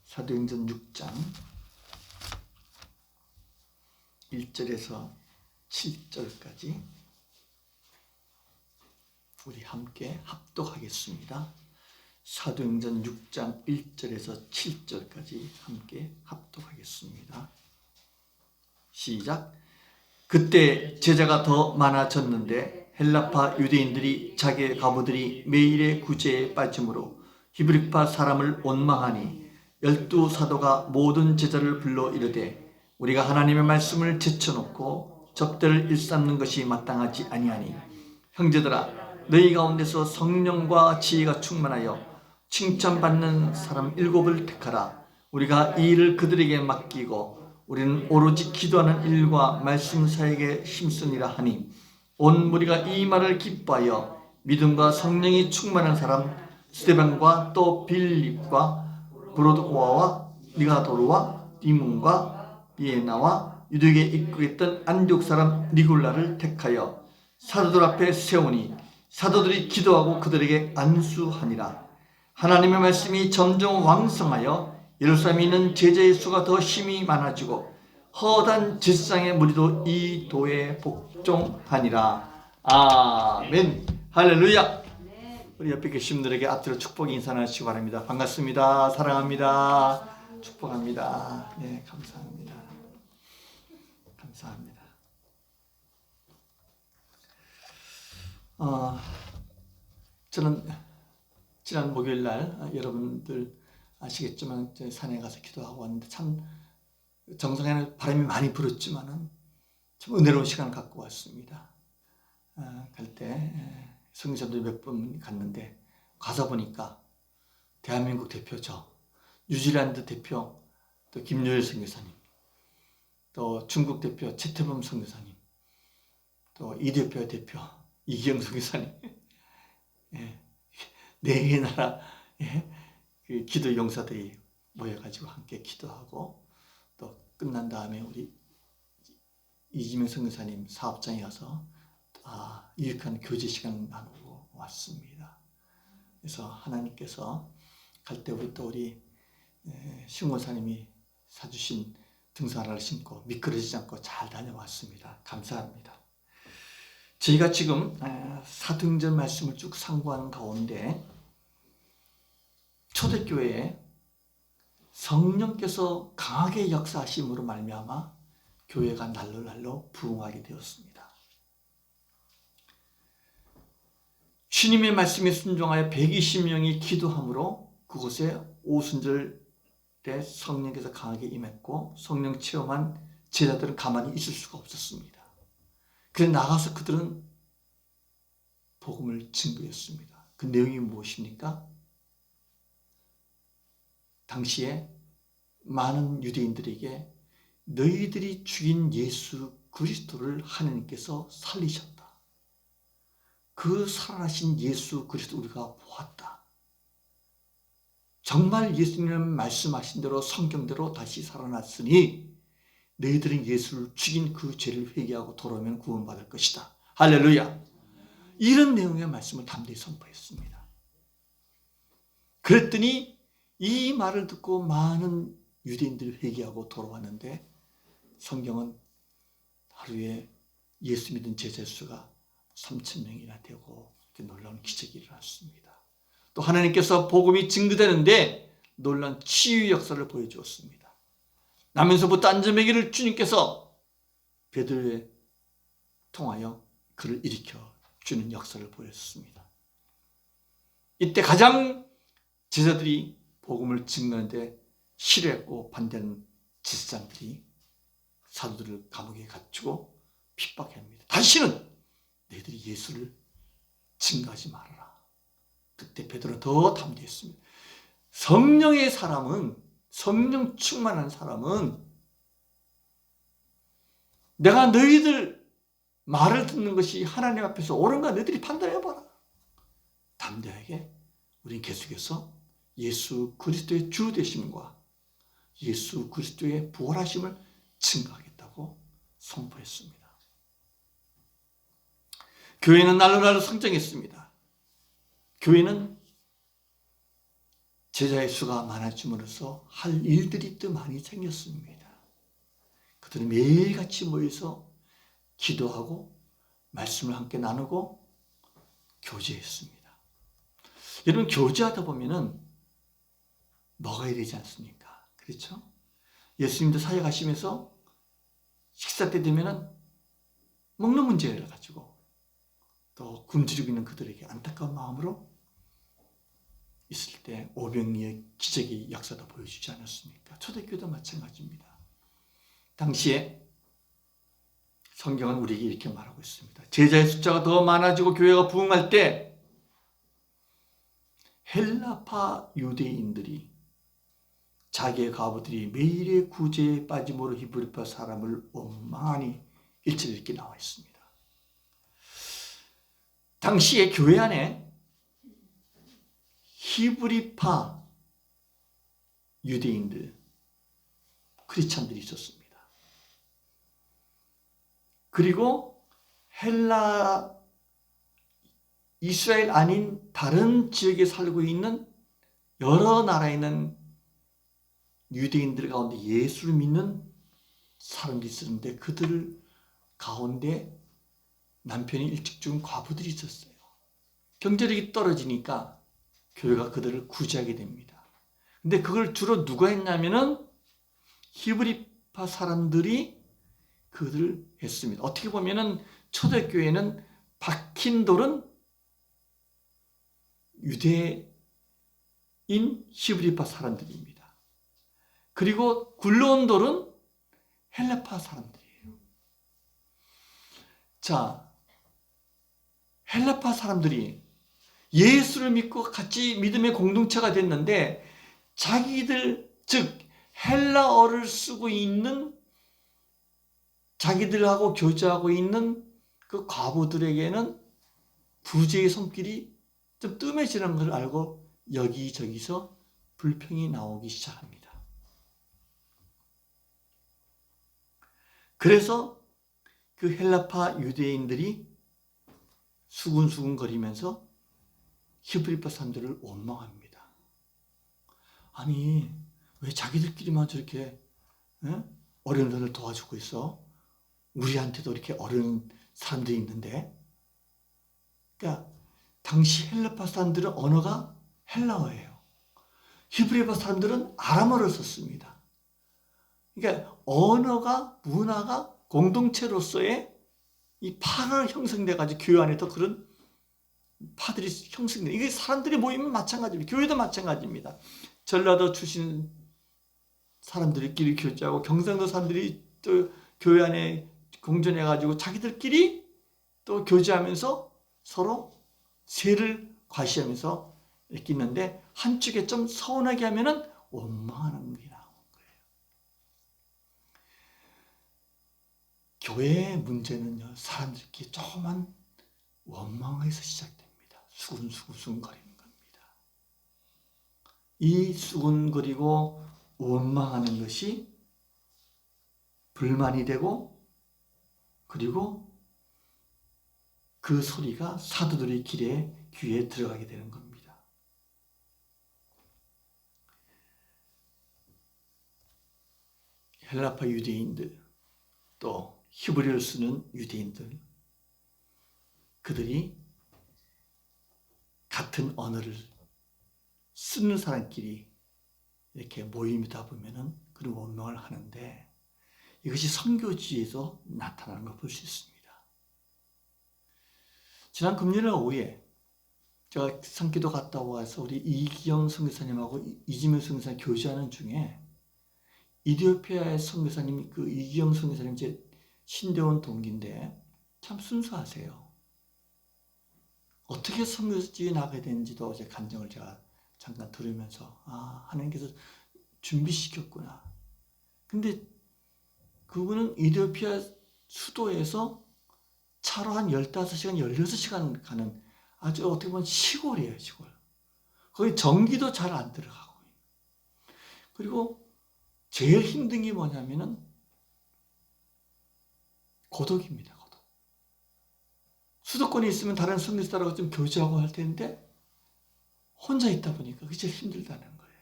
사도행전 6장 1절에서 7절까지 우리 함께 합독하겠습니다. 사도행전 6장 1절에서 7절까지 함께 합독하겠습니다. 시작. 그때 제자가 더 많아졌는데 헬라파 유대인들이 자기의 과부들이 매일의 구제에 빠짐으로 히브리파 사람을 원망하니 12사도가 모든 제자를 불러 이르되 우리가 하나님의 말씀을 제쳐놓고 접대를 일삼는 것이 마땅하지 아니하니 형제들아 너희 가운데서 성령과 지혜가 충만하여 칭찬받는 사람 7을 택하라. 우리가 이 일을 그들에게 맡기고 우리는 오로지 기도하는 일과 말씀 사역에 힘쓰니라 하니 온 무리가 이 말을 기뻐하여 믿음과 성령이 충만한 사람 스데반과 또 빌립과 브로드고아와 니가도르와 디몬과 비에나와 유대교에 입국했던 안디옥 사람 니골라를 택하여 사도들 앞에 세우니 사도들이 기도하고 그들에게 안수하니라. 하나님의 말씀이 점점 왕성하여 예루살렘에 있는 제자의 수가 더 힘이 많아지고 허다한 제사장의 무리도 이 도에 복종하니라. 아멘. 할렐루야. 우리 옆에 계신 분들에게 앞뒤로 축복 인사 나누시기 바랍니다. 반갑습니다. 사랑합니다. 축복합니다. 네, 감사합니다. 감사합니다. 저는 지난 목요일 날 여러분들 아시겠지만 산에 가서 기도하고 왔는데 참 정상에는 바람이 많이 불었지만은 참 은혜로운 시간을 갖고 왔습니다. 갈 때 성교사들 몇 분 갔는데 가서 보니까 대한민국 대표 저, 뉴질랜드 대표 또 김요일 선교사님, 또 중국 대표 최태범 선교사님, 또 이대표 대표 이기영 선교사님, 예, 네 개 나라 그 기도 용사들이 모여가지고 함께 기도하고 또 끝난 다음에 우리 이지명 선교사님 사업장에 가서 유익한 교제 시간 나누고 왔습니다. 그래서 하나님께서 갈 때 우리 신권사님이 사주신 등산화를 신고 미끄러지지 않고 잘 다녀왔습니다. 감사합니다. 저희가 지금 사도행전 말씀을 쭉 상고하는 가운데 초대교회에 성령께서 강하게 역사하심으로 말미암아 교회가 날로 부흥하게 되었습니다. 주님의 말씀에 순종하여 120명이 기도함으로 그곳에 오순절 때 성령께서 강하게 임했고 성령 체험한 제자들은 가만히 있을 수가 없었습니다. 그래서 나가서 그들은 복음을 증거했습니다. 그 내용이 무엇입니까? 당시에 많은 유대인들에게 너희들이 죽인 예수 그리스도를 하나님께서 살리셨다. 그 살아나신 예수 그리스도 우리가 보았다. 정말 예수님은 말씀하신 대로 성경대로 다시 살아났으니 너희들은 예수를 죽인 그 죄를 회개하고 돌아오면 구원받을 것이다. 할렐루야. 이런 내용의 말씀을 담대히 선포했습니다. 그랬더니 이 말을 듣고 많은 유대인들이 회개하고 돌아왔는데 성경은 하루에 예수 믿은 제자 수가 3,000명이나 되고 이렇게 놀라운 기적이 일어났습니다. 또 하나님께서 복음이 증거되는데 놀라운 치유 역사를 보여주었습니다. 나면서부터 안전매기를 주님께서 베드로에 통하여 그를 일으켜 주는 역사를 보였습니다. 이때 가장 제자들이 복음을 증거하는데 싫어했고 반대하는 제사장들이 사도들을 감옥에 갇히고 핍박합니다. 다시는 너희들이 예수를 증거하지 말아라. 그때 베드로는 더 담대했습니다. 성령의 사람은, 성령 충만한 사람은 내가 너희들 말을 듣는 것이 하나님 앞에서 옳은가 너희들이 판단해봐라. 담대하게 우리는 계속해서 예수 그리스도의 주 되심과 예수 그리스도의 부활하심을 증거하겠다고 선포했습니다. 교회는 날로 성장했습니다. 교회는 제자의 수가 많아짐으로써 할 일들이 또 많이 생겼습니다. 그들은 매일같이 모여서 기도하고 말씀을 함께 나누고 교제했습니다. 여러분, 교제하다 보면은 먹어야 되지 않습니까? 그렇죠? 예수님도 사역하시면서 식사 때 되면은 먹는 문제를 가지고 또 굶주리고 있는 그들에게 안타까운 마음으로 있을 때 오병이의 기적의 역사도 보여주지 않았습니까? 초대교회도 마찬가지입니다. 당시에 성경은 우리에게 이렇게 말하고 있습니다. 제자의 숫자가 더 많아지고 교회가 부흥할 때 헬라파 유대인들이 자기의 과부들이 매일의 구제에 빠짐으로 히브리파 사람을 원망하니 일절 이렇게 나와 있습니다. 당시에 교회 안에 히브리파 유대인들, 크리스찬들이 있었습니다. 그리고 헬라, 이스라엘 아닌 다른 지역에 살고 있는 여러 나라에 있는 유대인들 가운데 예수를 믿는 사람들이 있었는데 그들 가운데 남편이 일찍 죽은 과부들이 있었어요. 경제력이 떨어지니까 교회가 그들을 구제하게 됩니다. 근데 그걸 주로 누가 했냐면은 히브리파 사람들이 그들을 했습니다. 어떻게 보면은 초대교회는 박힌 돌은 유대인 히브리파 사람들입니다. 그리고 굴러온 돌은 헬라파 사람들이에요. 자, 헬라파 사람들이 예수를 믿고 같이 믿음의 공동체가 됐는데 자기들, 즉 헬라어를 쓰고 있는 자기들하고 교제하고 있는 그 과부들에게는 구제의 손길이 좀 뜸해지는 걸 알고 여기저기서 불평이 나오기 시작합니다. 그래서 그 헬라파 유대인들이 수군수군거리면서 히브리파 사람들을 원망합니다. 아니, 왜 자기들끼리만 저렇게 어려운들을 도와주고 있어? 우리한테도 이렇게 어려운 사람들이 있는데. 그러니까 당시 헬라파 사람들은 언어가 헬라어예요. 히브리파 사람들은 아람어를 썼습니다. 그러니까 언어가, 문화가 공동체로서의 이 파가 형성돼가지고 교회 안에도 그런 파들이 형성돼. 이게 사람들이 모이면 마찬가지입니다. 교회도 마찬가지입니다. 전라도 출신 사람들끼리 교제하고 경상도 사람들이 또 교회 안에 공존해가지고 자기들끼리 또 교제하면서 서로 세를 과시하면서 이렇게 있는데 한쪽에 좀 서운하게 하면은 원망하는 일이 나오는 거예요. 교회의 문제는요, 사람들끼리 조그만 원망에서 시작됩니다. 수근수근거리는 겁니다. 이 수근거리고 원망하는 것이 불만이 되고, 그리고 그 소리가 사도들의 귀에 들어가게 되는 겁니다. 헬라파 유대인들, 또 히브리어를 쓰는 유대인들, 그들이 같은 언어를 쓰는 사람끼리 이렇게 모임이다 보면은 그런 원망을 하는데 이것이 선교지에서 나타나는 걸 볼 수 있습니다. 지난 금요일 오후에 제가 산기도 갔다 와서 우리 이기영 선교사님하고 이지명 선교사님 교제하는 중에 이디오피아의 선교사님, 그 이기영 선교사님 제 신대원 동기인데 참 순수하세요. 어떻게 선교지에 나가야 되는지도 제 간증을 제가 잠깐 들으면서 하나님께서 준비시켰구나. 근데 그분은 이디오피아 수도에서 차로 한 15시간, 16시간 가는 아주 어떻게 보면 시골이에요, 시골. 거기 전기도 잘 안 들어가고. 그리고 제일 힘든 게 뭐냐면은 고독입니다, 고독. 수도권에 있으면 다른 선교사들하고 좀 교제하고 할 텐데 혼자 있다 보니까 그게 제일 힘들다는 거예요.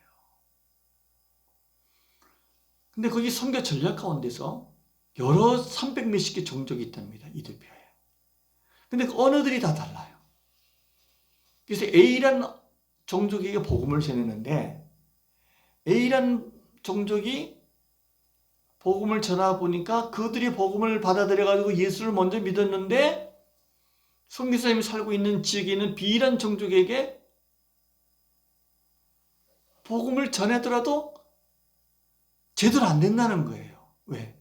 근데 거기 선교 전략 가운데서 여러 300 몇십 개 종족이 있답니다. 이디오피아에. 근데 그 언어들이 다 달라요. 그래서 A라는 종족에게 복음을 전했는데 A라는 종족이 복음을 전하 보니까 그들이 복음을 받아들여가지고 예수를 먼저 믿었는데 선교사님이 살고 있는 지역에 있는 B라는 종족에게 복음을 전하더라도 제대로 안 된다는 거예요. 왜?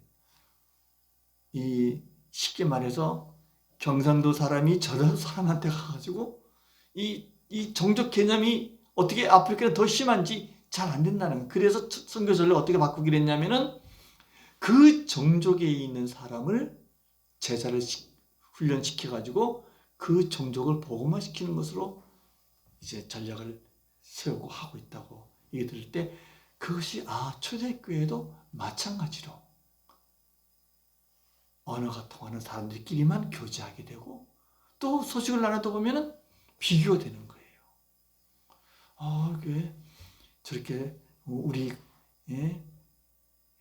쉽게 말해서 경상도 사람이 저 사람한테 가가지고 이 종족 개념이 어떻게 아프리카는 더 심한지 잘 안 된다는 거예요. 그래서 선교사를 어떻게 바꾸기로 했냐면은 그 종족에 있는 사람을 제자를 훈련시켜가지고 그 종족을 복음화시키는 것으로 이제 전략을 세우고 하고 있다고 얘기 들을 때 그것이 초대교회도 마찬가지로 언어가 통하는 사람들끼리만 교제하게 되고 또 소식을 나누다 보면은 비교가 되는 거예요. 왜 저렇게 우리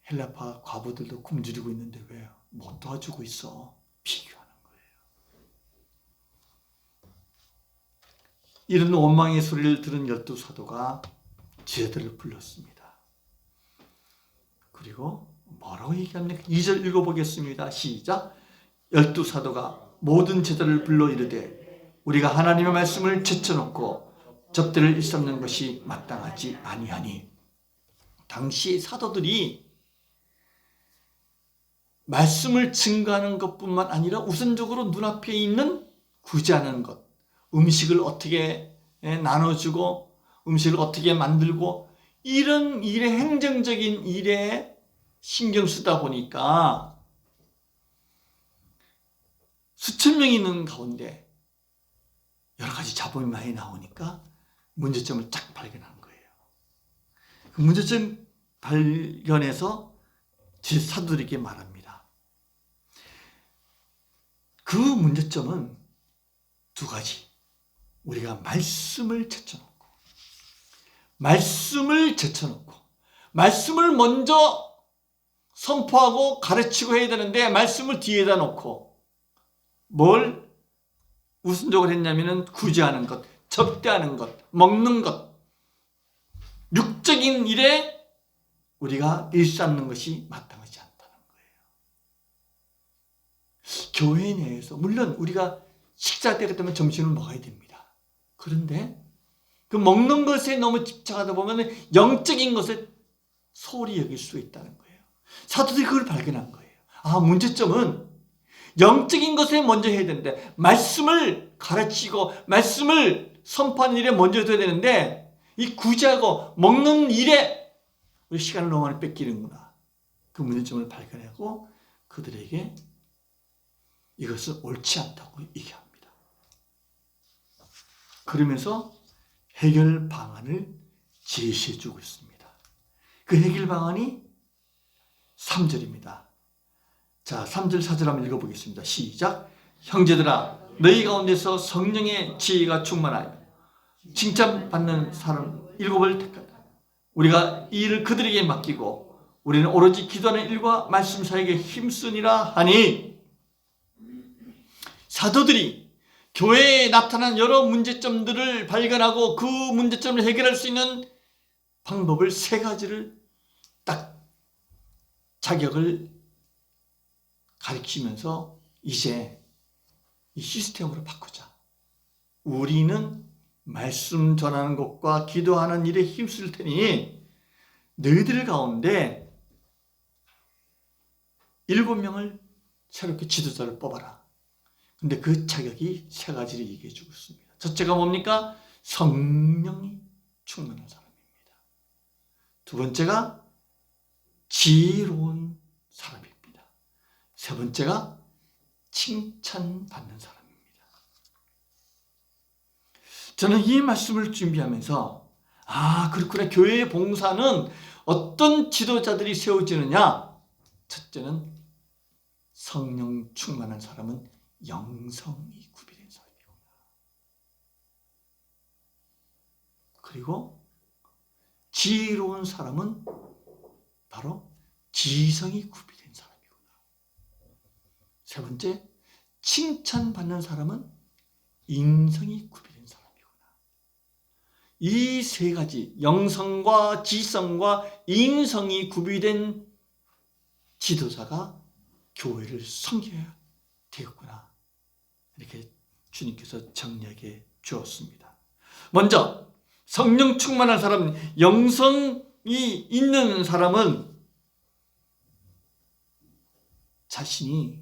헬라파 과부들도 굶주리고 있는데 왜 못 도와주고 있어? 비교하는 거예요. 이런 원망의 소리를 들은 12사도가 제자들을 불렀습니다. 그리고 뭐라고 얘기합니까? 2절 읽어보겠습니다. 시작. 12사도가 모든 제자를 불러 이르되 우리가 하나님의 말씀을 제쳐놓고 접대를 일삼는 것이 마땅하지 아니하니. 당시 사도들이 말씀을 증거하는 것뿐만 아니라 우선적으로 눈앞에 있는 구제하는 것, 음식을 어떻게 나눠주고 음식을 어떻게 만들고 이런 일에 행정적인 일에 신경 쓰다 보니까 수천 명이 있는 가운데 여러 가지 잡음이 많이 나오니까 문제점을 쫙 발견한 거예요. 그 문제점 발견해서 사도들에게 말합니다. 그 문제점은 두 가지. 우리가 말씀을 제쳐놓고 말씀을 먼저 선포하고 가르치고 해야 되는데 말씀을 뒤에다 놓고 뭘 우선적으로 했냐면은 구제하는 것, 접대하는 것, 먹는 것, 육적인 일에 우리가 일삼는 것이 마땅하지 않다는 거예요. 교회 내에서 물론 우리가 식사 때가 되면 점심을 먹어야 됩니다. 그런데 그 먹는 것에 너무 집착하다 보면 영적인 것을 소홀히 여길 수 있다는 거예요. 사도들이 그걸 발견한 거예요. 문제점은 영적인 것에 먼저 해야 되는데 말씀을 가르치고 말씀을 선포하는 일에 먼저 해야 되는데 이 구제하고 먹는 일에 우리 시간을 너무 많이 뺏기는구나. 그 문제점을 발견하고 그들에게 이것은 옳지 않다고 얘기합니다. 그러면서 해결 방안을 제시해 주고 있습니다. 그 해결 방안이 3절입니다. 자, 3절 4절 한번 읽어보겠습니다. 시작. 형제들아 너희 가운데서 성령의 지혜가 충만하여 칭찬받는 사람 7을 택하다. 우리가 이 일을 그들에게 맡기고 우리는 오로지 기도하는 일과 말씀 사역에 힘쓰니라 하니. 사도들이 교회에 나타난 여러 문제점들을 발견하고 그 문제점을 해결할 수 있는 방법을 3가지를 딱 자격을 가르치면서 이제 이 시스템으로 바꾸자. 우리는 말씀 전하는 것과 기도하는 일에 힘쓸 테니 너희들 가운데 7명을 새롭게 지도자를 뽑아라. 근데 그 자격이 3가지를 얘기해 주고 있습니다. 첫째가 뭡니까? 성령이 충만한 사람입니다. 두 번째가 지혜로운 사람입니다. 세 번째가 칭찬받는 사람입니다. 저는 이 말씀을 준비하면서 그렇구나. 교회의 봉사는 어떤 지도자들이 세워지느냐? 첫째는 성령 충만한 사람은 영성이 구비된 사람이구나. 그리고 지혜로운 사람은 바로 지성이 구비된 사람이구나. 세 번째, 칭찬받는 사람은 인성이 구비된 사람이구나. 이 세 가지, 영성과 지성과 인성이 구비된 지도자가 교회를 섬겨야 되겠구나. 이렇게 주님께서 정리하게 주었습니다. 먼저 성령 충만한 사람, 영성이 있는 사람은 자신이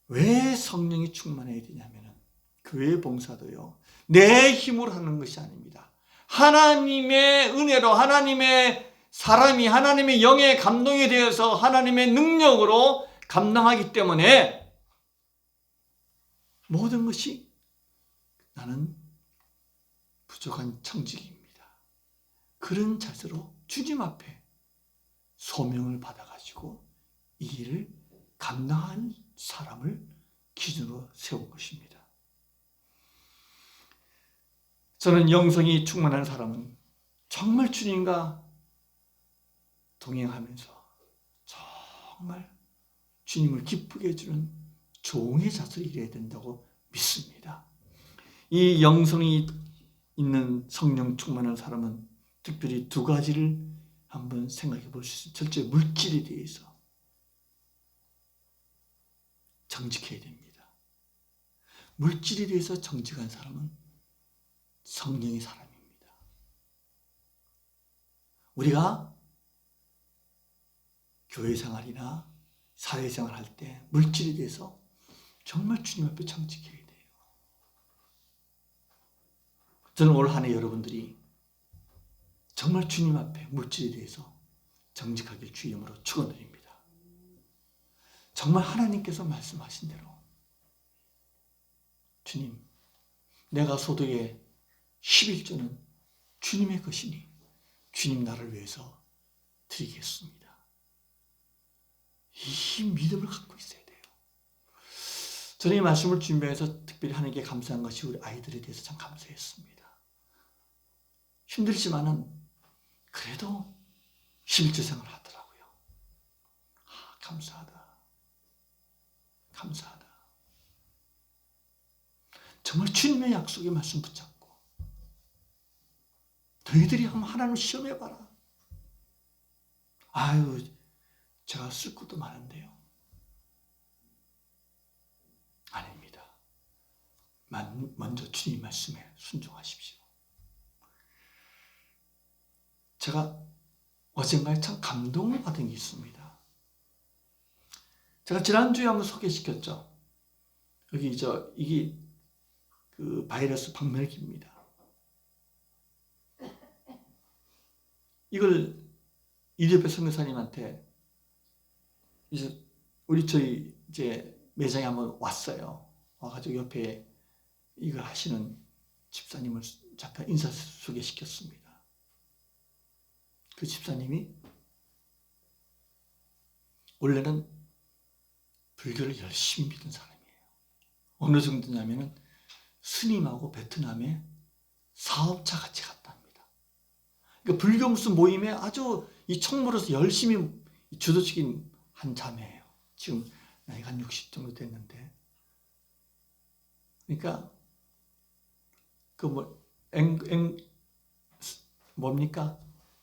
왜 성령이 충만해야 되냐면 교회 봉사도요, 내 힘으로 하는 것이 아닙니다. 하나님의 은혜로, 하나님의 사람이 하나님의 영의 감동에 대해서 하나님의 능력으로 감당하기 때문에 모든 것이 나는 부족한 청직입니다. 그런 자세로 주님 앞에 소명을 받아가지고 이 일을 감당한 사람을 기준으로 세운 것입니다. 저는 영성이 충만한 사람은 정말 주님과 동행하면서 정말 주님을 기쁘게 해주는 종의 자세로 일해야 된다고 믿습니다. 이 영성이 있는 성령 충만한 사람은 특별히 두 가지를 한번 생각해 볼 수 있습니다. 첫째, 물질에 대해서 정직해야 됩니다. 물질에 대해서 정직한 사람은 성령의 사람입니다. 우리가 교회 생활이나 사회생활 할 때 물질에 대해서 정말 주님 앞에 정직해야 돼요. 저는 올 한 해 여러분들이 정말 주님 앞에 물질에 대해서 정직하길 주의 이름으로 축원드립니다. 정말 하나님께서 말씀하신 대로 주님, 내가 소득의 11조는 주님의 것이니 주님 나를 위해서 드리겠습니다. 이 믿음을 갖고 있어야 돼요. 저는 이 말씀을 준비해서 특별히 하나님께 감사한 것이 우리 아이들에 대해서 참 감사했습니다. 힘들지만은 그래도 11조 생활을 하더라고요. 감사하다. 감사하다. 정말 주님의 약속의 말씀 붙잡고 너희들이 한번 하나님을 시험해봐라. 아유, 제가 쓸 것도 많은데요. 아닙니다. 먼저 주님 말씀에 순종하십시오. 제가 어젠가에 참 감동을 받은 게 있습니다. 제가 지난주에 한번 소개시켰죠. 이게 그 바이러스 박멸기입니다. 이걸 이대표 선교사님한테 저희 매장에 한번 왔어요. 와가지고 옆에 이걸 하시는 집사님을 잠깐 인사 소개시켰습니다. 그 집사님이 원래는 불교를 열심히 믿은 사람이에요. 어느 정도냐면은 스님하고 베트남에 사업자 같이 갔다 합니다. 그러니까 불교 무슨 모임에 아주 이 총무로서 열심히 주도적인 한 자매예요. 지금 나이가 한 60 정도 됐는데. 그러니까 뭡니까?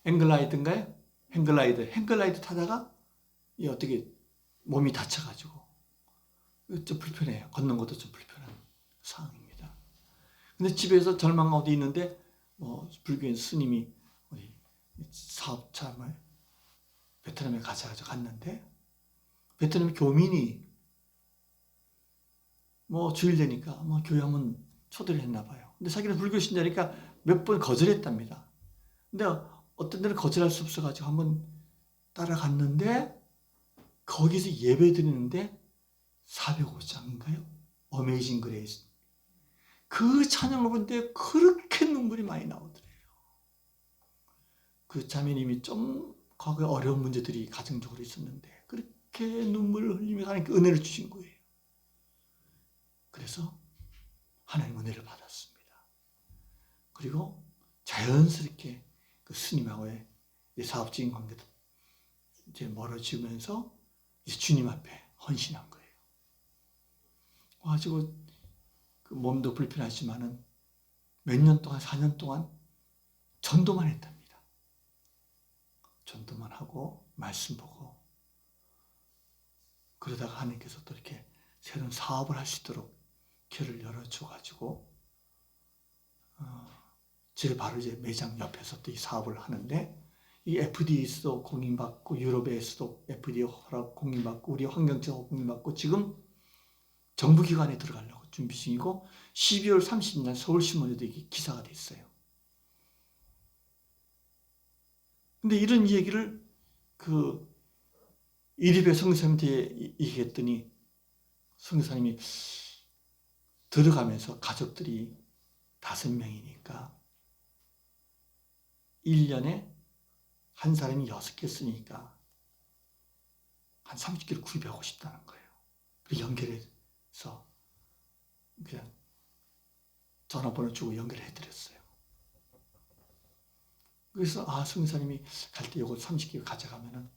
행글라이드인가요? 행글라이드 타다가 어떻게 몸이 다쳐가지고 좀 불편해요. 걷는 것도 좀 불편한 상황입니다. 근데 집에서 절망 어디 있는데 불교인 스님이 우리 사업참을 베트남에 가져가지고 갔는데 베트남 교민이 주일 되니까 교회 한번 초대를 했나 봐요. 근데 자기는 불교 신자니까 몇 번 거절했답니다. 근데 어떤 데는 거절할 수 없어가지고 한번 따라갔는데 거기서 예배 드리는데 405장인가요? 어메이징 그레이스. 그 찬양을 보는데 그렇게 눈물이 많이 나오더래요. 그 자매님이 좀 과거에 어려운 문제들이 가정적으로 있었는데 그렇게 눈물을 흘리며 하나님께 은혜를 주신 거예요. 그래서 하나님 은혜를 받았습니다. 그리고 자연스럽게 그 스님하고의 사업적인 관계도 이제 멀어지면서 이제 주님 앞에 헌신한 거예요. 가지고 그 몸도 불편하지만은 몇 년 동안, 4년 동안 전도만 했답니다. 전도만 하고 말씀 보고, 그러다가 하나님께서 또 이렇게 새로운 사업을 할 수 있도록 길을 열어줘가지고 제일 바로 이제 매장 옆에서 또 이 사업을 하는데, 이 FDA에서도 공인받고, 유럽에서도 FDA 허락 공인받고, 우리 환경청 공인받고, 지금 정부기관에 들어가려고 준비 중이고, 12월 30일 서울신문에도 이게 기사가 됐어요. 근데 이런 얘기를 그 이립의 선교사님한테 얘기했더니, 선교사님이 들어가면서 가족들이 5명이니까 1년에 한 사람이 6개 쓰니까 한 30개를 구입하고 싶다는 거예요. 그래서 연결해서 그냥 전화번호 주고 연결해드렸어요. 그래서 선교사님이 갈 때 이거 30개 가져가면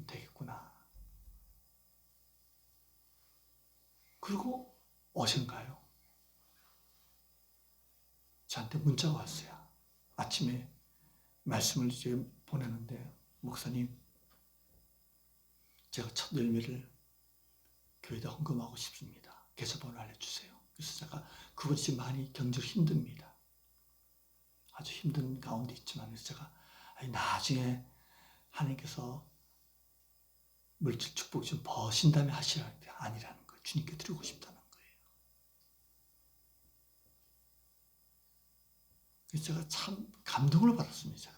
되겠구나. 그리고 어젠가요, 저한테 문자가 왔어요. 아침에 말씀을 지금 보내는데, 목사님, 제가 첫 열매를 교회에다 헌금하고 싶습니다. 계좌번호 알려주세요. 그래서 제가, 그분이 지금 많이 경제로 힘듭니다. 아주 힘든 가운데 있지만, 그래서 제가 나중에 하나님께서 물질 축복 좀 버신 다음에 하시라는 게 아니라는 거예요. 주님께 드리고 싶다는 거예요. 그래서 제가 참 감동을 받았습니다. 제가.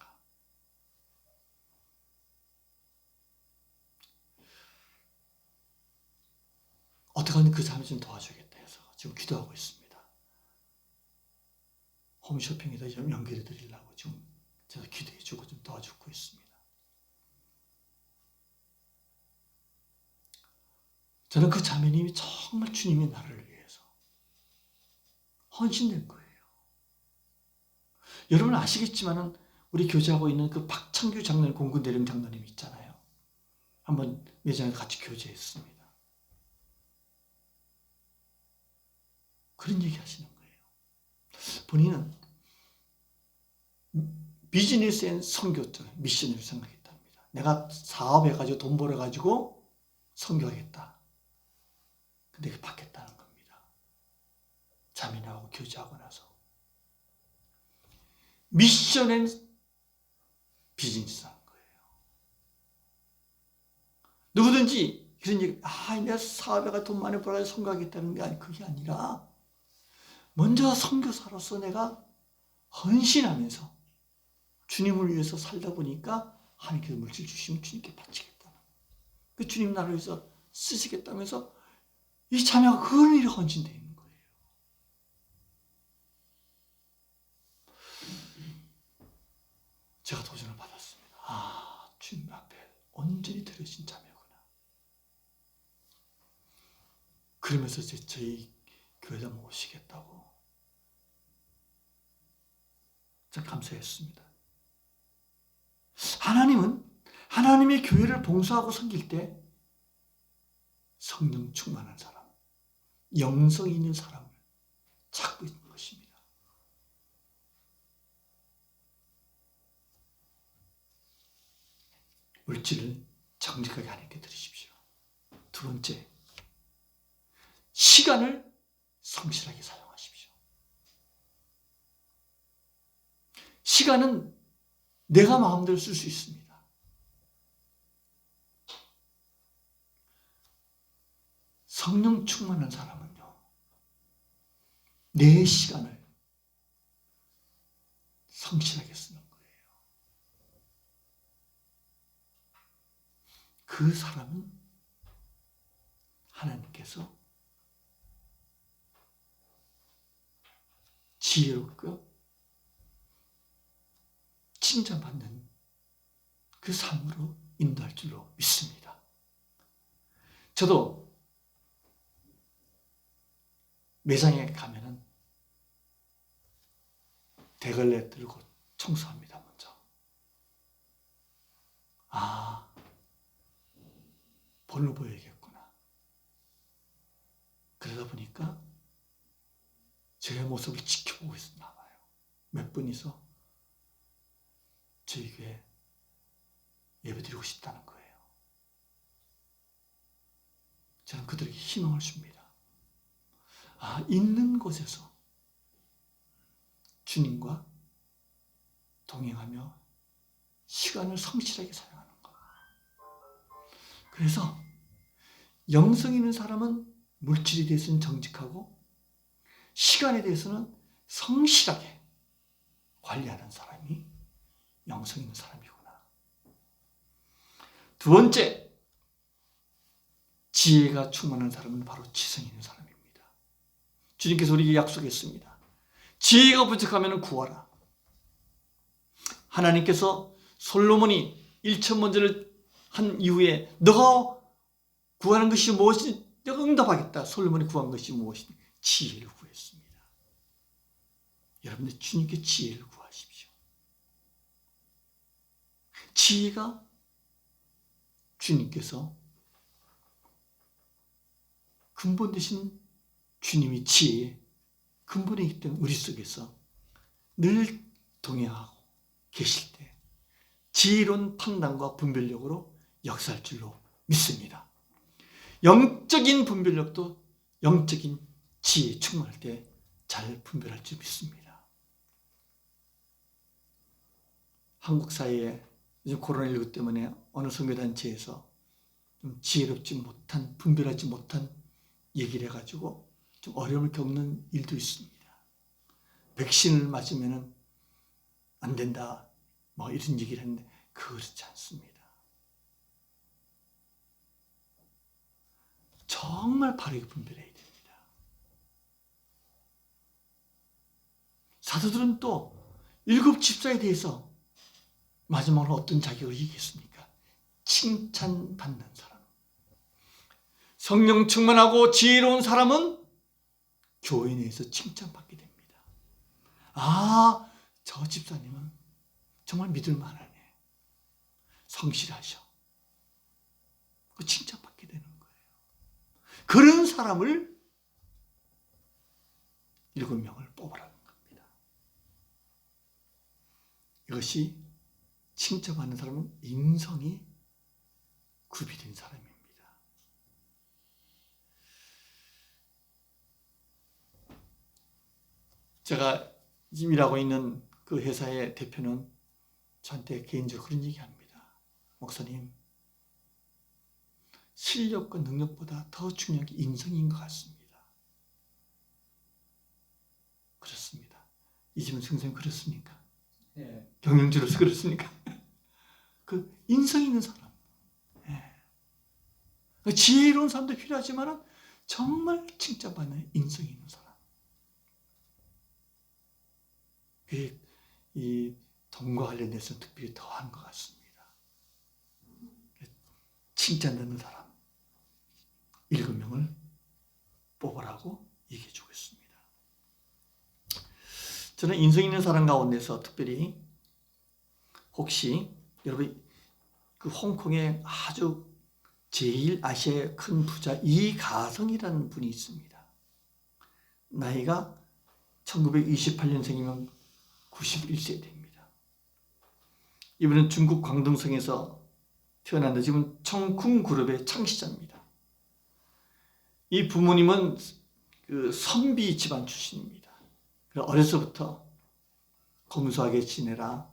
어떻게든 그 자매 좀 도와주겠다 해서 지금 기도하고 있습니다. 홈쇼핑에다 좀 연결해 드리려고 지금 제가 기도해 주고 좀 도와주고 있습니다. 저는 그 자매님이 정말 주님의 나라를 위해서 헌신된 거예요. 여러분 아시겠지만은 우리 교제하고 있는 그 박창규 장로님, 공군 대령 장로님 있잖아요. 한번 매장에 같이 교제했습니다. 그런 얘기 하시는 거예요. 본인은 비즈니스 앤 선교 쪽 미션을 생각했답니다. 내가 사업해가지고 돈 벌어가지고 선교하겠다. 근데 그게 바뀌었다는 겁니다. 자매하고 교제하고 나서. 미션 앤 비즈니스 하는 거예요. 누구든지 그런 얘기, 내가 사업해가 돈 많이 벌어서 선교하겠다는 게 아니, 그게 아니라 먼저 선교사로서 내가 헌신하면서 주님을 위해서 살다 보니까 하나님께서 물질 주시면 주님께 바치겠다. 그 주님 나라를 위해서 쓰시겠다면서 이 자매가 그런 일에 헌신되어 있는 거예요. 제가 도전을 받았습니다. 주님 앞에 온전히 드려진 자매구나. 그러면서 저희 교회에다 모시겠다고 참 감사했습니다. 하나님은 하나님의 교회를 봉사하고 섬길 때 성령 충만한 사람, 영성 있는 사람을 찾고 있는 것입니다. 물질을 정직하게 하나님께 드리십시오. 두 번째, 시간을 성실하게 사용하십시오. 시간은 내가 마음대로 쓸 수 있습니다. 성령 충만한 사람은요, 내 시간을 성실하게 쓰는 거예요. 그 사람은 하나님께서 지혜롭고 칭찬받는 그 삶으로 인도할 줄로 믿습니다. 저도 매장에 가면은 대걸레 들고 청소합니다, 먼저. 본을 보여야겠구나. 그러다 보니까 제 모습을 지켜보고 있었나 봐요. 몇 분이서 저희 교회 예배드리고 싶다는 거예요. 저는 그들에게 희망을 줍니다. 있는 곳에서 주님과 동행하며 시간을 성실하게 사용하는 것. 그래서 영성 있는 사람은 물질에 대해서는 정직하고 시간에 대해서는 성실하게 관리하는 사람이 영성 있는 사람이구나. 두 번째, 지혜가 충만한 사람은 바로 지성 있는 사람입니다. 주님께서 우리에게 약속했습니다. 지혜가 부족하면 구하라. 하나님께서 솔로몬이 1,000번제를 한 이후에 너가 구하는 것이 무엇이니? 내가 응답하겠다. 솔로몬이 구한 것이 무엇이니? 지혜를 구했습니다. 여러분들 주님께 지혜를 구하십시오. 지혜가 주님께서 근본 되신 주님이 지혜의 근본이기 때문에 우리 속에서 늘 동행하고 계실 때 지혜로운 판단과 분별력으로 역사할 줄로 믿습니다. 영적인 분별력도 영적인 지혜에 충만할 때 잘 분별할 줄 믿습니다. 한국 사회에 요즘 코로나19 때문에 어느 선교단체에서 좀 지혜롭지 못한, 분별하지 못한 얘기를 해가지고 좀 어려움을 겪는 일도 있습니다. 백신을 맞으면 안 된다, 뭐 이런 얘기를 했는데 그렇지 않습니다. 정말 바르게 분별해야 됩니다. 사도들은 또 7 집사에 대해서 마지막으로 어떤 자격을 얘기했습니까? 칭찬받는 사람. 성령 충만하고 지혜로운 사람은 교회 내에서 칭찬받게 됩니다. 저 집사님은 정말 믿을만하네. 성실하셔. 그 칭찬받게 되는 거예요. 그런 사람을 7명을 뽑으라는 겁니다. 이것이 칭찬받는 사람은 인성이 구비된 사람입니다. 제가 지금 일하고 있는 그 회사의 대표는 저한테 개인적으로 그런 얘기합니다. 목사님, 실력과 능력보다 더 중요한 게 인성인 것 같습니다. 그렇습니다. 이 집은 선생님 그렇습니까? 네. 경영주로서 그렇습니까? 그 인성 있는 사람, 지혜로운 사람도 필요하지만 정말 칭찬받는 인성 있는 사람. 그게 이 돈과 관련돼서 특별히 더한 것 같습니다. 칭찬받는 사람 7명을 뽑으라고 얘기해 주고 있습니다. 저는 인성 있는 사람 가운데서 특별히 혹시 여러분 그 홍콩에 아주 제일 아시아의 큰 부자 이가성이라는 분이 있습니다. 나이가 1928년생이면 91세 됩니다. 이분은 중국 광동성에서 태어났는데 지금 청쿵그룹의 창시자입니다. 이 부모님은 그 선비 집안 출신입니다. 어려서부터 검소하게 지내라.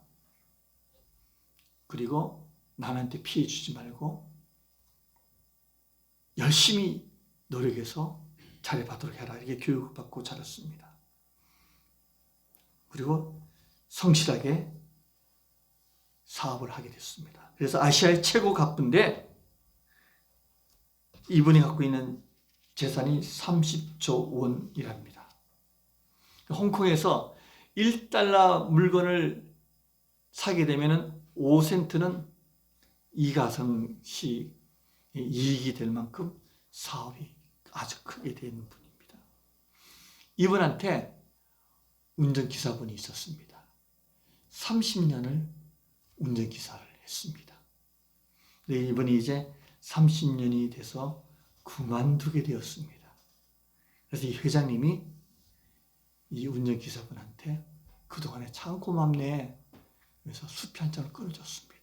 그리고 남한테 피해 주지 말고 열심히 노력해서 잘해받도록 해라. 이렇게 교육을 받고 자랐습니다. 그리고 성실하게 사업을 하게 됐습니다. 그래서 아시아의 최고 갑부인데 이분이 갖고 있는 재산이 30조 원이랍니다. 홍콩에서 1달러 물건을 사게 되면 5센트는 이가성 씨 이익이 될 만큼 사업이 아주 크게 되는 분입니다. 이분한테 운전기사분이 있었습니다. 30년을 운전기사를 했습니다. 이분이 이제 30년이 돼서 그만두게 되었습니다. 그래서 이 회장님이 이 운전기사분한테 그동안에 참 고맙네. 그래서 수표 한 장을 끊어줬습니다.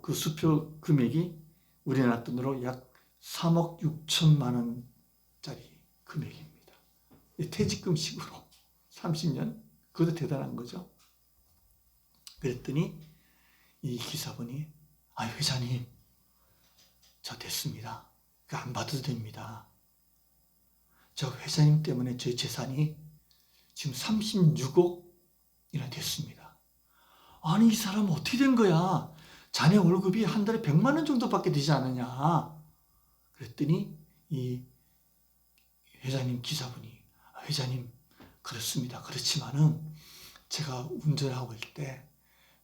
그 수표 금액이 우리나라 돈으로 약 3억 6천만 원짜리 금액입니다. 퇴직금식으로 30년? 그것도 대단한 거죠. 그랬더니 이 기사분이 회장님 저 됐습니다. 안 받아도 됩니다. 저 회장님 때문에 제 재산이 지금 36억이나 됐습니다. 아니 이 사람 어떻게 된 거야? 자네 월급이 한 달에 100만 원 정도밖에 되지 않느냐? 그랬더니 이 회장님 기사분이 회장님 그렇습니다. 그렇지만은 제가 운전하고 있을 때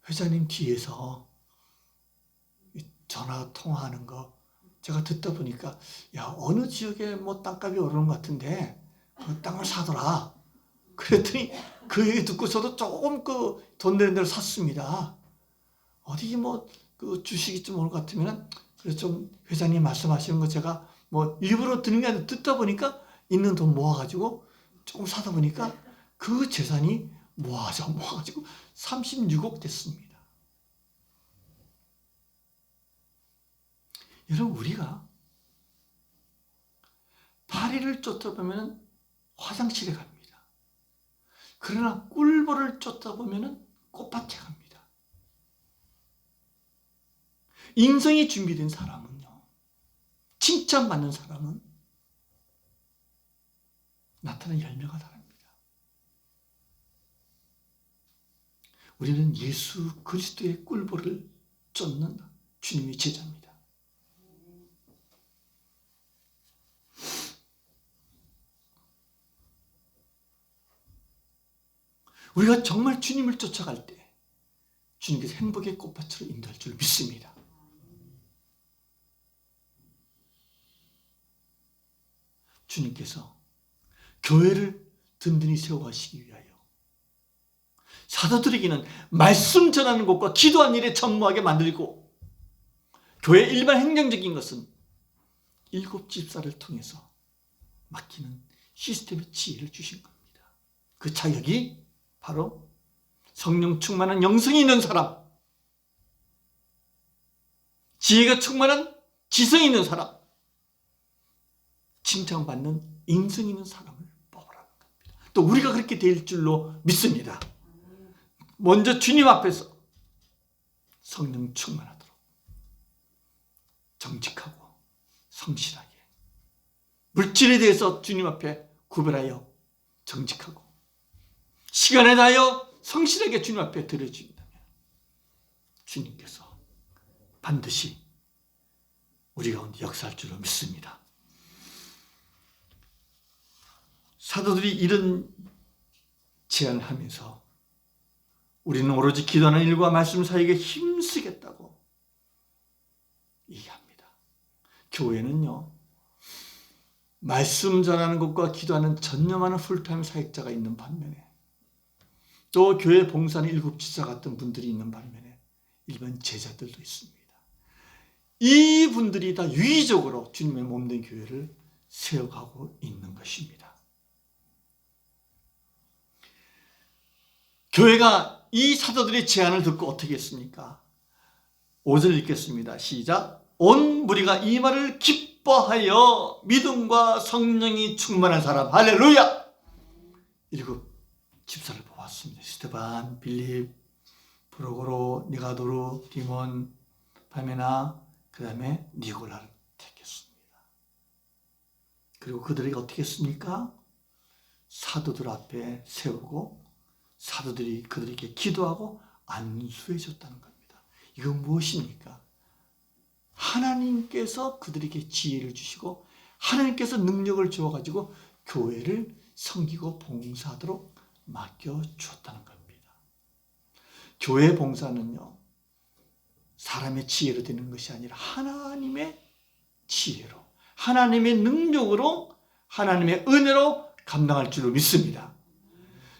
회장님 뒤에서 전화 통화하는 거 제가 듣다 보니까 어느 지역에 뭐 땅값이 오르는 것 같은데 그 땅을 사더라. 그랬더니 그 얘기 듣고서도 조금 돈 내는 대로 샀습니다. 어디 그 주식이 좀 오는 것 같으면은 그래서 좀 회장님 말씀하시는 거 제가 일부러 듣는 게 아니라 듣다 보니까 있는 돈 모아가지고 조금 사다 보니까 그 재산이 모아가지고 36억 됐습니다. 여러분 우리가 파리를 쫓다 보면 화장실에 갑니다. 그러나 꿀벌을 쫓다 보면 꽃밭에 갑니다. 인생이 준비된 사람은요, 칭찬받는 사람은 나타난 열매가 다릅니다. 우리는 예수 그리스도의 꿀벌을 쫓는 주님의 제자입니다. 우리가 정말 주님을 쫓아갈 때 주님께서 행복의 꽃밭으로 인도할 줄 믿습니다. 주님께서 교회를 든든히 세워가시기 위하여 사도들에게는 말씀 전하는 것과 기도하는 일에 전무하게 만들고 교회 일반 행정적인 것은 7 집사를 통해서 맡기는 시스템의 지혜를 주신 겁니다. 그 자격이 바로 성령 충만한 영성이 있는 사람, 지혜가 충만한 지성이 있는 사람, 칭찬받는 인성이 있는 사람을 뽑으라는 겁니다. 또 우리가 그렇게 될 줄로 믿습니다. 먼저 주님 앞에서 성령 충만하도록 정직하고 성실하게 물질에 대해서 주님 앞에 구별하여 정직하고 시간에 대하여 성실하게 주님 앞에 드려준다면 주님께서 반드시 우리 가운데 역사할 줄로 믿습니다. 사도들이 이런 제안을 하면서 우리는 오로지 기도하는 일과 말씀 사이에 힘쓰겠다고 얘기합니다. 교회는요, 말씀 전하는 것과 기도하는 전념하는 풀타임 사역자가 있는 반면에 또 교회 봉사하는 7 집사 같은 분들이 있는 반면에 일반 제자들도 있습니다. 이 분들이 다 유의적으로 주님의 몸된 교회를 세워가고 있는 것입니다. 교회가 이 사도들의 제안을 듣고 어떻게 했습니까? 5절 읽겠습니다. 시작. 온 무리가 이 말을 기뻐하여 믿음과 성령이 충만한 사람, 할렐루야! 7 집사를 뽑았습니다. 스테반, 빌립, 프로고로, 니가도르, 디몬, 바메나, 그 다음에 니골라를 택했습니다. 그리고 그들에게 어떻게 했습니까? 사도들 앞에 세우고 사도들이 그들에게 기도하고 안수해 줬다는 겁니다. 이건 무엇입니까? 하나님께서 그들에게 지혜를 주시고 하나님께서 능력을 주어가지고 교회를 섬기고 봉사하도록 맡겨주었다는 겁니다. 교회 봉사는요, 사람의 지혜로 되는 것이 아니라 하나님의 지혜로, 하나님의 능력으로, 하나님의 은혜로 감당할 줄로 믿습니다.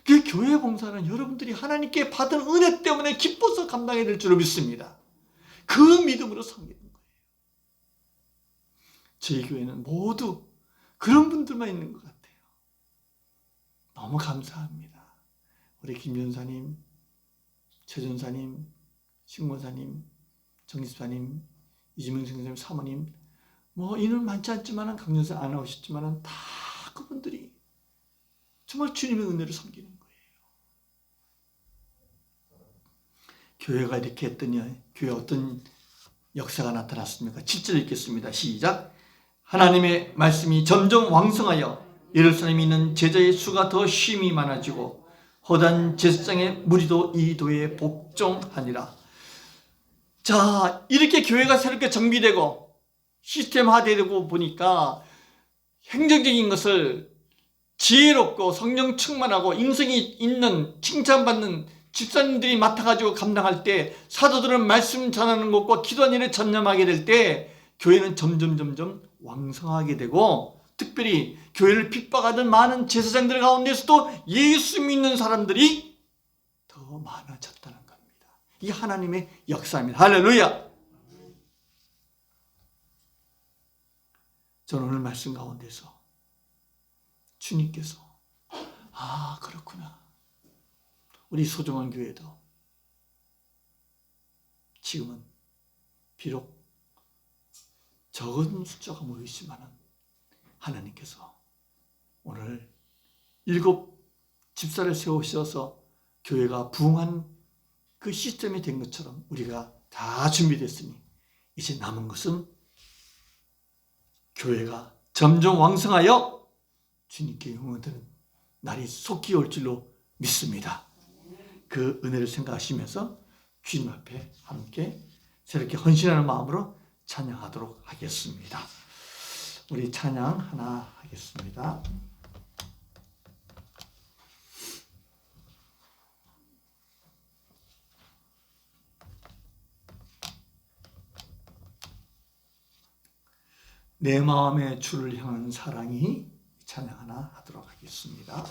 그 교회 봉사는 여러분들이 하나님께 받은 은혜 때문에 기뻐서 감당해야 될 줄로 믿습니다. 그 믿음으로 섬기는 거예요. 저희 교회는 모두 그런 분들만 있는 것 같아요. 너무 감사합니다. 우리 김 전사님, 최 전사님, 신권사님, 정집사님, 이지명 선생님, 사모님, 뭐 인원 많지 않지만 강연사 안 나오셨지만 다 그분들이 정말 주님의 은혜를 섬기는 거예요. 교회가 이렇게 했더니 교회 어떤 역사가 나타났습니까? 7절 읽겠습니다. 시작. 하나님의 말씀이 점점 왕성하여 예루살렘에 있는 제자의 수가 더 쉼이 많아지고 허다한 제사장의 무리도 이 도에 복종하니라. 자, 이렇게 교회가 새롭게 정비되고 시스템화되고 보니까 행정적인 것을 지혜롭고 성령 충만하고 인성이 있는 칭찬받는 집사님들이 맡아가지고 감당할 때, 사도들은 말씀 전하는 것과 기도하는 일에 전념하게 될 때 교회는 점점 왕성하게 되고, 특별히 교회를 핍박하던 많은 제사장들 가운데서도 예수 믿는 사람들이 더 많아졌다는 겁니다. 이 하나님의 역사입니다. 할렐루야. 저는 오늘 말씀 가운데서 주님께서 그렇구나, 우리 소중한 교회도 지금은 비록 적은 숫자가 모이지만 하나님께서 오늘 7 집사를 세우셔서 교회가 부흥한 그 시스템이 된 것처럼 우리가 다 준비됐으니 이제 남은 것은 교회가 점점 왕성하여 주님께 영원한 날이 속히 올 줄로 믿습니다. 그 은혜를 생각하시면서 주님 앞에 함께 새롭게 헌신하는 마음으로 찬양하도록 하겠습니다. 우리 찬양 하나 하겠습니다. 내 마음의 주를 향한 사랑이, 찬양 하나 하도록 하겠습니다.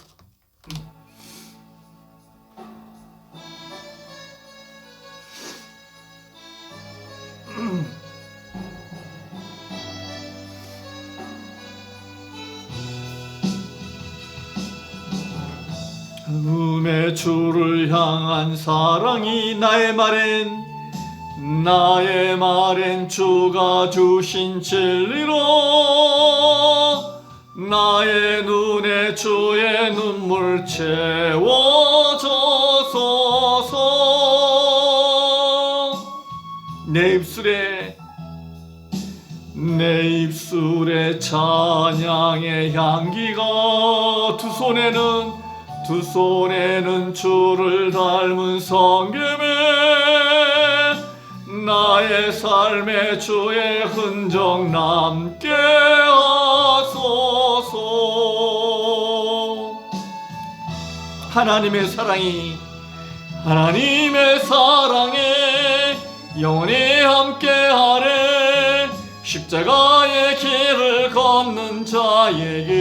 마음의 주를 향한 사랑이 나의 말엔 주가 주신 진리로, 나의 눈에 주의 눈물 채워져서서 내 입술에 찬양의 향기가, 두 손에는 주를 닮은 성김에 나의 삶에 주의 흔적 남게 하소서. 하나님의 사랑에 영원히 함께하래. 십자가의 길을 걷는 자에게,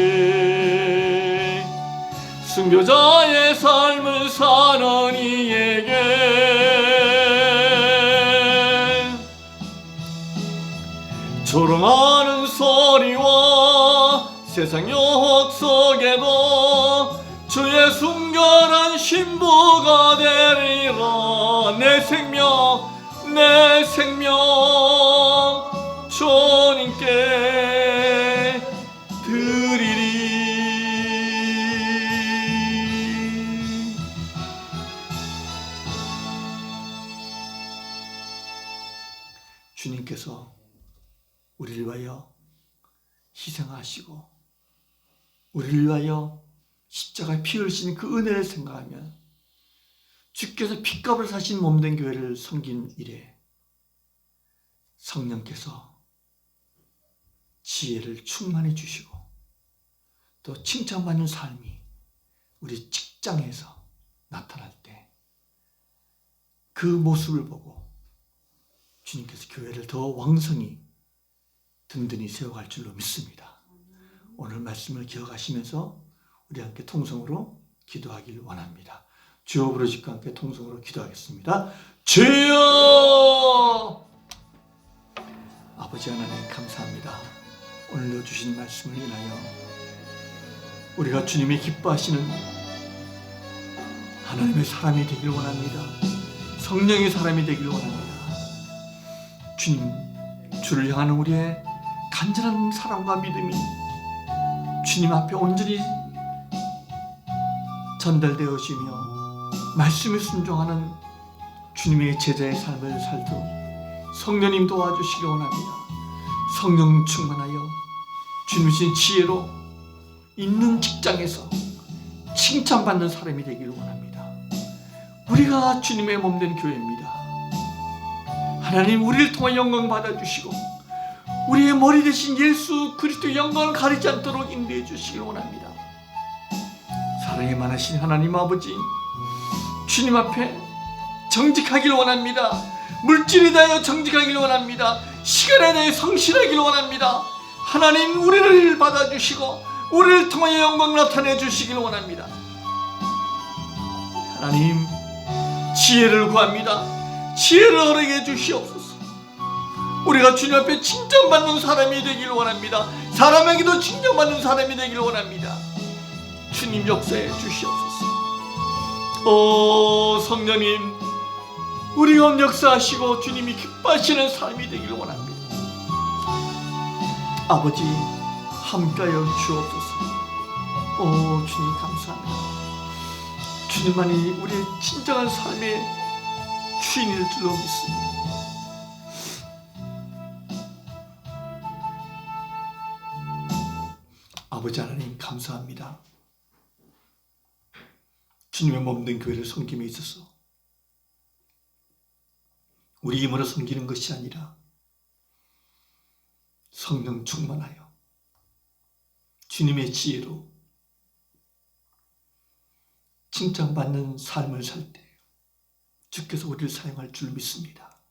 순교자의 삶을 사는 이에게, 조롱하는 소리와 세상 유혹 속에도 주의 순결한 신부가 되리라. 내 생명 주님께 드리리. 주님께서 우리를 위하여 희생하시고 우리를 위하여 십자가에 피 흘리신 그 은혜를 생각하면, 주께서 핏값을 사신 몸된 교회를 섬긴 일에 성령께서 지혜를 충만해 주시고 또 칭찬받는 삶이 우리 직장에서 나타날 때 그 모습을 보고 주님께서 교회를 더 왕성히 든든히 세워갈 줄로 믿습니다. 오늘 말씀을 기억하시면서 우리 함께 통성으로 기도하길 원합니다. 주여 부르짖고 함께 통성으로 기도하겠습니다. 주여! 아버지 하나님 감사합니다. 오늘도 주신 말씀을 인하여 우리가 주님이 기뻐하시는 하나님의 사람이 되길 원합니다. 성령의 사람이 되길 원합니다. 주님, 주를 향하는 우리의 간절한 사랑과 믿음이 주님 앞에 온전히 전달되어지며 말씀에 순종하는 주님의 제자의 삶을 살도록 성령님 도와주시기 원합니다. 성령 충만하여 주님의 지혜로 있는 직장에서 칭찬받는 사람이 되기를 원합니다. 우리가 주님의 몸된 교회입니다. 하나님, 우리를 통해 영광 받아주시고 우리의 머리 대신 예수 그리스도의 영광을 가리지 않도록 인도해 주시길 원합니다. 사랑이 많으신 하나님 아버지, 주님 앞에 정직하길 원합니다. 물질에 대하여 정직하길 원합니다. 시간에 대해 성실하길 원합니다. 하나님, 우리를 받아주시고 우리를 통하여 영광 나타내 주시길 원합니다. 하나님, 지혜를 구합니다. 지혜를 허락해 주시옵소서. 우리가 주님 앞에 칭찬받는 사람이 되길 원합니다. 사람에게도 칭찬받는 사람이 되길 원합니다. 주님, 역사해 주시옵소서. 오 성령님, 우리 가운데 역사하시고 주님이 기뻐하시는 삶이 되길 원합니다. 아버지, 함께하여 주옵소서. 오 주님, 감사합니다. 주님만이 우리의 진정한 삶의 주인일 줄로 믿습니다. 아버지 하나님, 감사합니다. 주님의 몸된 교회를 섬김에 있어서 우리 힘으로 섬기는 것이 아니라 성령 충만하여 주님의 지혜로 칭찬받는 삶을 살 때 주께서 우리를 사용할 줄 믿습니다.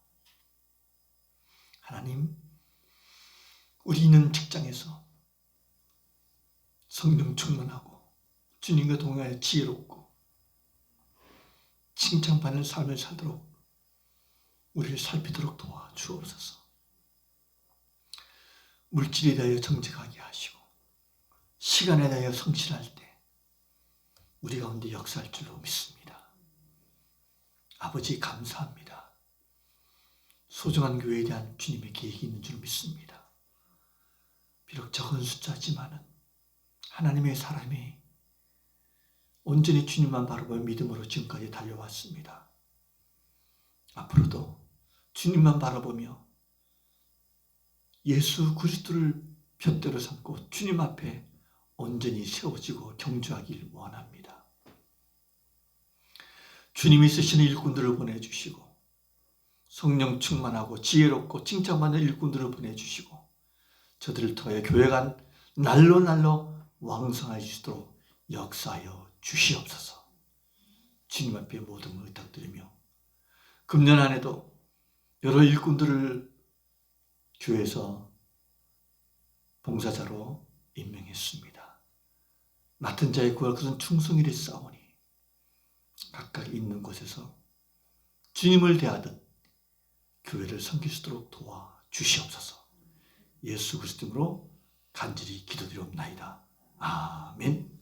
하나님, 우리 있는 직장에서 성령 충만하고 주님과 동행하여 지혜롭고 칭찬받는 삶을 살도록 우리를 살피도록 도와 주옵소서. 물질에 대하여 정직하게 하시고 시간에 대하여 성실할 때 우리 가운데 역사할 줄로 믿습니다. 아버지, 감사합니다. 소중한 교회에 대한 주님의 계획이 있는 줄 믿습니다. 비록 적은 숫자지만은 하나님의 사람이 온전히 주님만 바라보며 믿음으로 지금까지 달려왔습니다. 앞으로도 주님만 바라보며 예수 그리스도를 푯대로 삼고 주님 앞에 온전히 세워지고 경주하길 원합니다. 주님이 쓰시는 일꾼들을 보내주시고 성령 충만하고 지혜롭고 칭찬받는 일꾼들을 보내주시고 저들을 통해 교회가 날로 왕성해지도록 역사하여 주시옵소서. 주님 앞에 모든 걸 부탁드리며 금년 안에도 여러 일꾼들을 교회에서 봉사자로 임명했습니다. 맡은 자의 구할 것은 충성이를 싸우니 각각 있는 곳에서 주님을 대하듯 교회를 섬길 수 있도록 도와주시옵소서. 예수 그리스도로 간절히 기도드리옵나이다. 아멘.